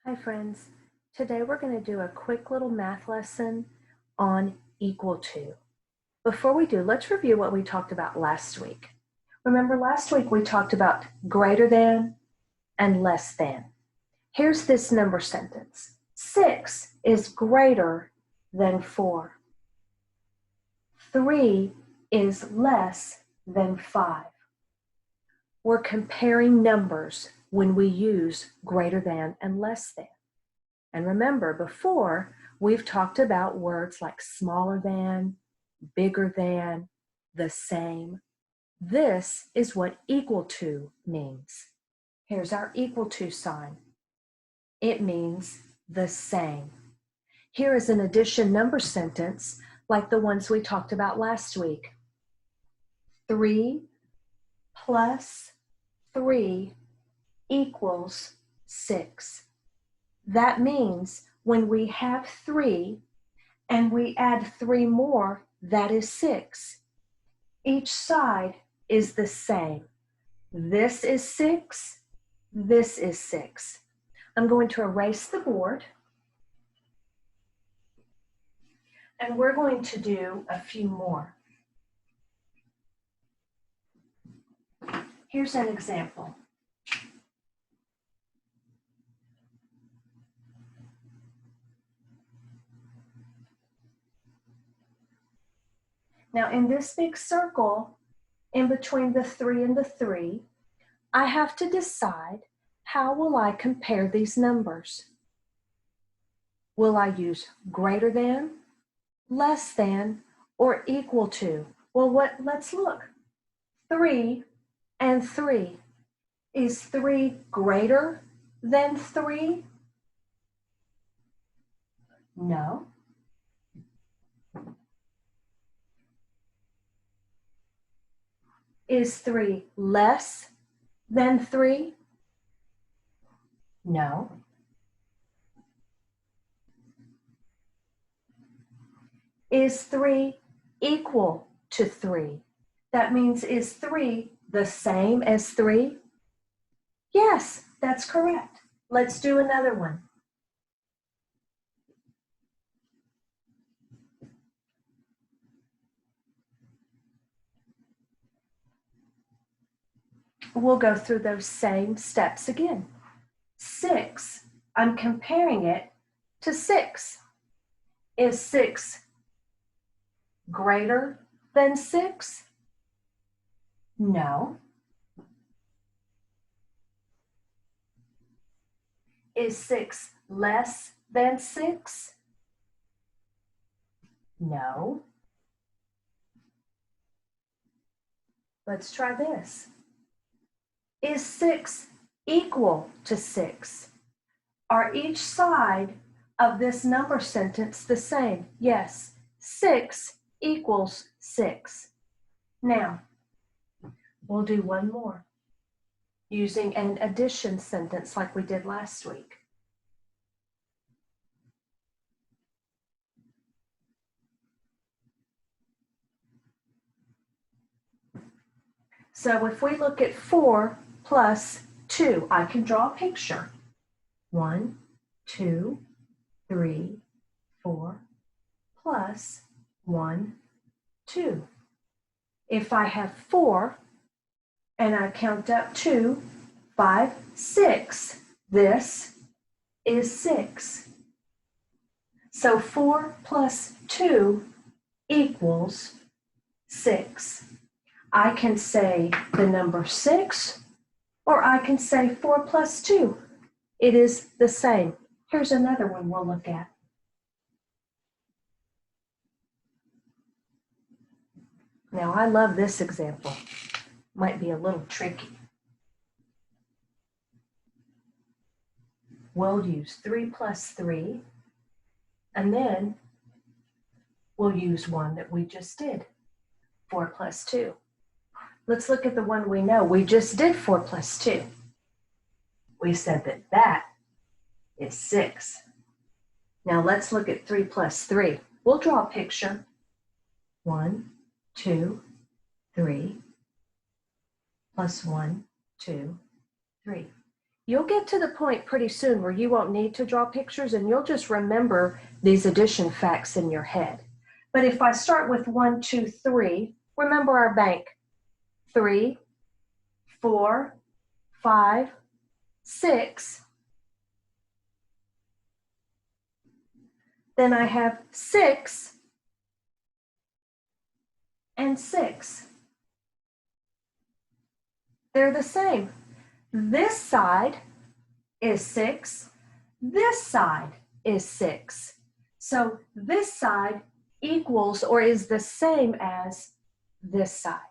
Hi friends, today we're going to do a quick little math lesson on equal to. Before we do, let's review what we talked about last week. Remember last week we talked about greater than and less than. Here's this number sentence. 6 is greater than 4. 3 is less than 5. We're comparing numbers when we use greater than and less than. And remember, before, we've talked about words like smaller than, bigger than, the same. This is what equal to means. Here's our equal to sign. It means the same. Here is an addition number sentence like the ones we talked about last week. 3 plus 3 equals 6. That means when we have 3 and we add 3 more, that is 6. Each side is the same. This is 6, this is 6. I'm going to erase the board. And we're going to do a few more. Here's an example. Now in this big circle, in between the 3 and the 3, I have to decide how will I compare these numbers. Will I use greater than, less than, or equal to? Well, let's look. 3 and 3. Is 3 greater than 3? No. Is 3 less than 3? No. Is 3 equal to 3? That means, is 3 the same as 3? Yes, that's correct. Let's do another one. We'll go through those same steps again. 6, I'm comparing it to 6. Is 6 greater than 6? No. Is 6 less than 6? No. Let's try this. Is 6 equal to 6? Are each side of this number sentence the same? Yes. 6 equals 6. Now, we'll do one more using an addition sentence like we did last week. So if we look at 4 plus 2, I can draw a picture. 1, 2, 3, 4, plus 1, 2. If I have 4 and I count up 2, 5, 6, this is 6. So 4 plus 2 equals 6. I can say the number 6, or I can say 4 plus 2. It is the same. Here's another one we'll look at. Now, I love this example. Might be a little tricky. We'll use 3 plus 3, and then we'll use one that we just did, 4 plus 2. Let's look at the one we know. We just did 4 plus 2. We said that that is 6. Now let's look at 3 plus 3. We'll draw a picture. 1, 2, 3, plus 1, 2, 3. you'll get to the point pretty soon where you won't need to draw pictures and you'll just remember these addition facts in your head. But if I start with 1, 2, 3, remember our bank. 3, 4, 5, 6. Then I have 6 and 6. They're the same. This side is 6. This side is 6. So this side equals or is the same as this side.